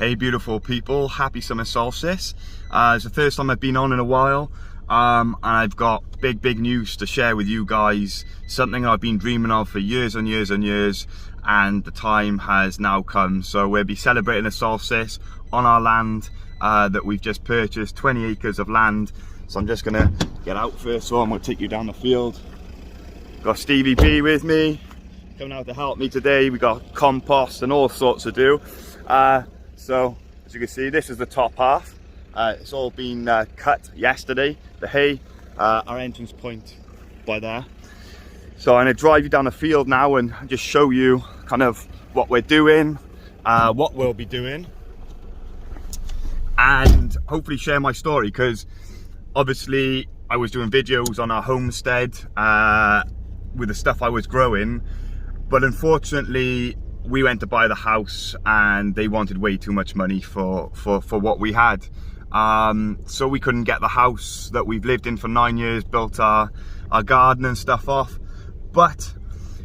Hey beautiful people, happy summer solstice. It's the first time I've been on in a while, and I've got big news to share with you guys. Something I've been dreaming of for years and years and years, and the time has now come. So we'll be celebrating the solstice on our land that we've just purchased, 20 acres of land. So I'm just gonna get out first, so I'm gonna take you down the field. Got Stevie B with me, coming out to help me today. We got compost and all sorts to do. So as you can see, this is the top half. It's all been cut yesterday, the hay, our entrance point by there. So I'm going to drive you down the field now and just show you kind of what we're doing, what we'll be doing, and hopefully share my story, because obviously I was doing videos on our homestead with the stuff I was growing, but unfortunately we went to buy the house and they wanted way too much money for what we had. So we couldn't get the house that we've lived in for 9 years, built our garden and stuff off. But,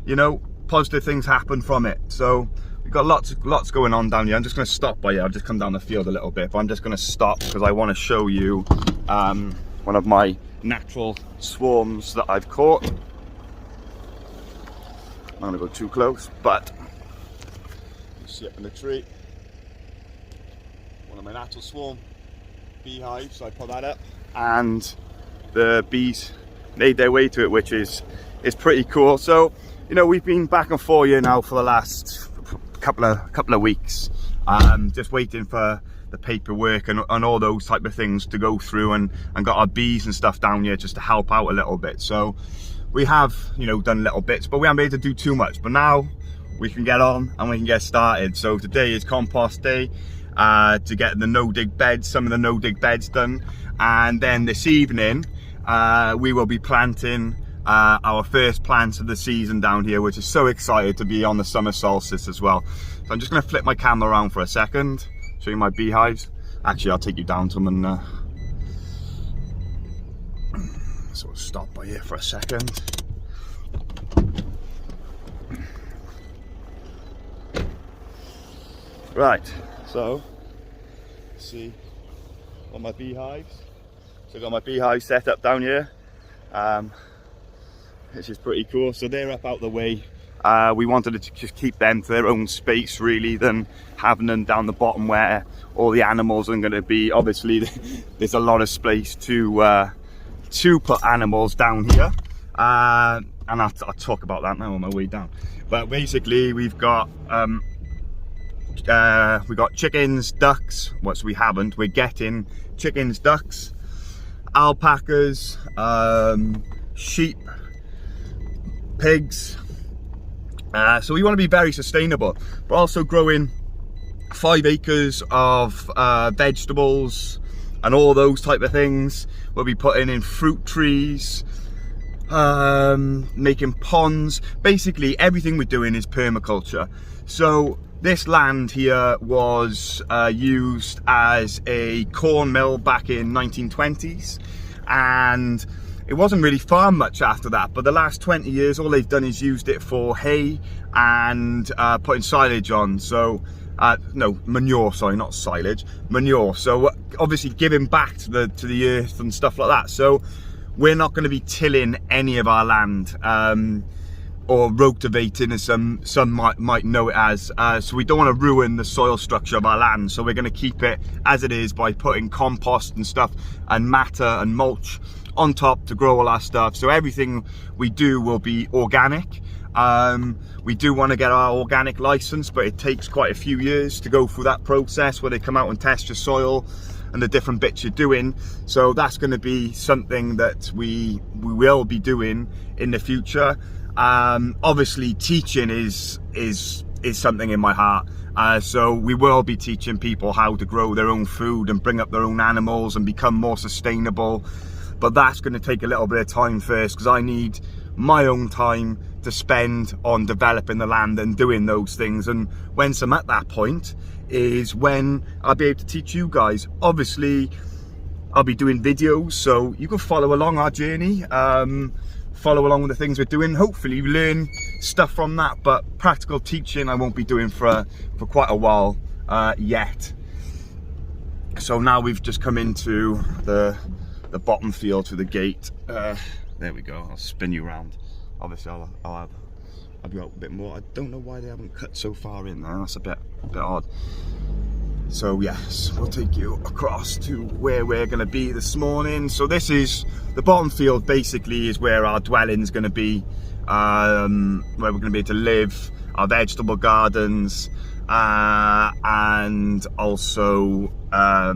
you know, positive things happen from it. So we've got lots going on down here. I'm just going to stop by here. I'll just come down the field a little bit, but I'm just going to stop because I want to show you one of my natural swarms that I've caught. I'm going to go too close, but you see up in the tree, one of my natural swarm beehives. So I put that up and the bees made their way to it, which is pretty cool. So, you know, we've been back and forth here now for the last couple of weeks, just waiting for the paperwork and all those type of things to go through, and got our bees and stuff down here just to help out a little bit. So we have, you know, done little bits, but we haven't been able to do too much. But now we can get on and we can get started. So today is compost day, to get the no-dig beds, some of the no-dig beds done, and then this evening we will be planting our first plants of the season down here, which is so excited to be on the summer solstice as well. So I'm just going to flip my camera around for a second, show you my beehives. Actually, I'll take you down to them, and so we'll stop by here for a second. Right, so see all my beehives. So I've got my beehives set up down here, which is pretty cool. So they're up out the way. We wanted to just keep them to their own space really, than having them down the bottom where all the animals are going to be. Obviously there's a lot of space to put animals down here, and I'll talk about that now on my way down. But basically we've got chickens, ducks. What we haven't, we're getting chickens, ducks, alpacas, sheep, pigs. So we want to be very sustainable, but also growing 5 acres of vegetables and all those type of things. We'll be putting in fruit trees, making ponds. Basically everything we're doing is permaculture. So this land here was used as a corn mill back in 1920s, and it wasn't really farmed much after that. But the last 20 years, all they've done is used it for hay and putting silage on. So no, manure, sorry, not silage, manure. So obviously giving back to the earth and stuff like that. So we're not going to be tilling any of our land, or rotivating, as some might know it as. So we don't want to ruin the soil structure of our land. So we're going to keep it as it is by putting compost and stuff and matter and mulch on top to grow all our stuff. So everything we do will be organic. We do want to get our organic license, but it takes quite a few years to go through that process where they come out and test your soil and the different bits you're doing. So that's going to be something that we will be doing in the future. Obviously teaching is something in my heart. So we will be teaching people how to grow their own food and bring up their own animals and become more sustainable. But that's going to take a little bit of time first, because I need my own time to spend on developing the land and doing those things. And once I'm at that point is when I'll be able to teach you guys. Obviously I'll be doing videos, so you can follow along our journey, follow along with the things we're doing. Hopefully you learn stuff from that, but practical teaching I won't be doing for quite a while yet. So now we've just come into the bottom field through the gate. There we go. I'll spin you around. Obviously, I'll be out a bit more. I don't know why they haven't cut so far in there. That's a bit odd. So yes, we'll take you across to where we're going to be this morning. So this is the bottom field. Basically, is where our dwelling's going to be, where we're going to be able to live, our vegetable gardens, and also our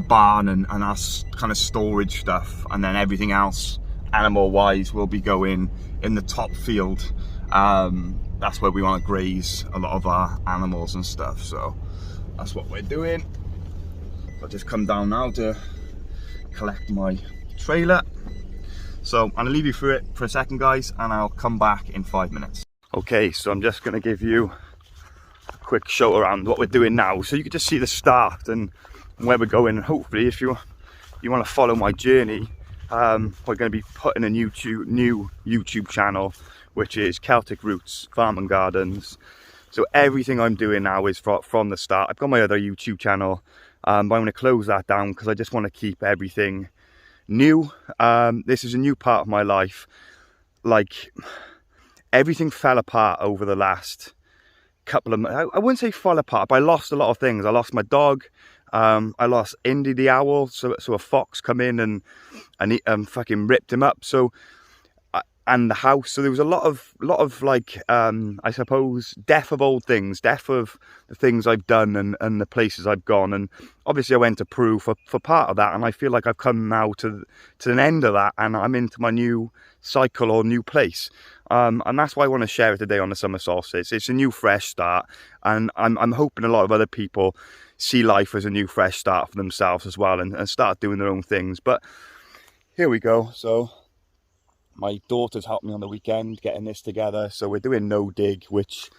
barn and our kind of storage stuff, and then everything else animal wise will be going in the top field. That's where we want to graze a lot of our animals and stuff, so that's what we're doing. I'll just come down now to collect my trailer. So I'm going to leave you through it for a second, guys, and I'll come back in 5 minutes. Okay, so I'm just going to give you a quick show around what we're doing now, so you can just see the start and where we're going. And hopefully, if you want to follow my journey, we're going to be putting a new YouTube channel, which is Celtic Roots Farm and Gardens. So everything I'm doing now is from the start. I've got my other YouTube channel, but I'm going to close that down because I just want to keep everything new. This is a new part of my life. Like, everything fell apart over the last couple of months. I wouldn't say fall apart, but I lost a lot of things. I lost my dog. I lost Indy the owl, so a fox come in and fucking ripped him up. So, and the house. So there was a lot of like, I suppose, death of old things, death of the things I've done and the places I've gone. And obviously I went to Peru for part of that, and I feel like I've come now to an end of that, and I'm into my new cycle or new place. And that's why I want to share it today on the summer solstice. It's a new fresh start, and I'm hoping a lot of other people see life as a new fresh start for themselves as well, and start doing their own things. But here we go. So my daughter's helped me on the weekend getting this together. So we're doing no dig, which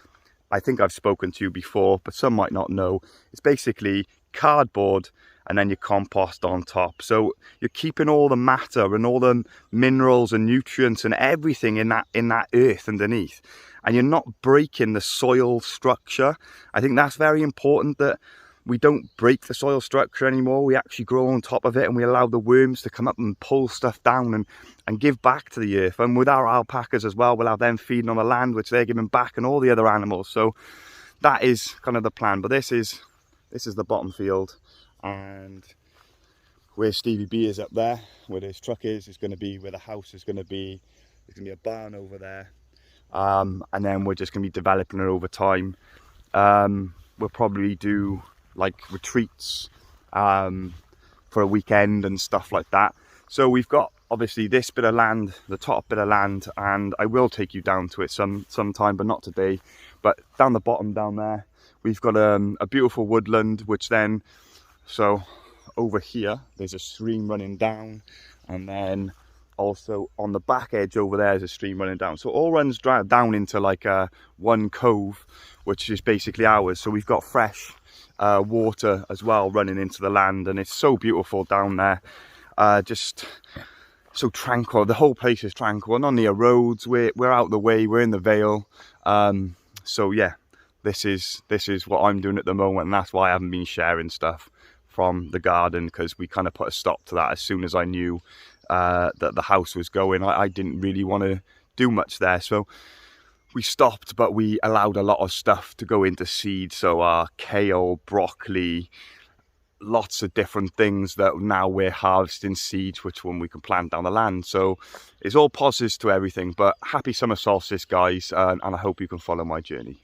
I think I've spoken to before, but some might not know. It's basically cardboard and then your compost on top. So you're keeping all the matter and all the minerals and nutrients and everything in that earth underneath, and you're not breaking the soil structure. I think that's very important, that we don't break the soil structure anymore. We actually grow on top of it, and we allow the worms to come up and pull stuff down and give back to the earth. And with our alpacas as well, we'll have them feeding on the land, which they're giving back, and all the other animals. So that is kind of the plan. But this is the bottom field, and where Stevie B is up there, where his truck is going to be where the house is going to be. There's going to be a barn over there, and then we're just going to be developing it over time. We'll probably do like retreats for a weekend and stuff like that. So we've got obviously this bit of land, the top bit of land, and I will take you down to it sometime, but not today. But down the bottom down there, we've got a beautiful woodland, which then, so over here there's a stream running down, and then also on the back edge over there is a stream running down. So it all runs down into like one cove, which is basically ours. So we've got fresh water as well running into the land, and it's so beautiful down there. Just so tranquil. The whole place is tranquil. Not near roads. We're out the way. We're in the Vale. So yeah, this is what I'm doing at the moment, and that's why I haven't been sharing stuff from the garden, because we kind of put a stop to that as soon as I knew that the house was going. I didn't really want to do much there, so we stopped, but we allowed a lot of stuff to go into seed. So kale, broccoli, lots of different things that now we're harvesting seeds, which one we can plant down the land. So it's all positives to everything. But happy summer solstice, guys, and I hope you can follow my journey.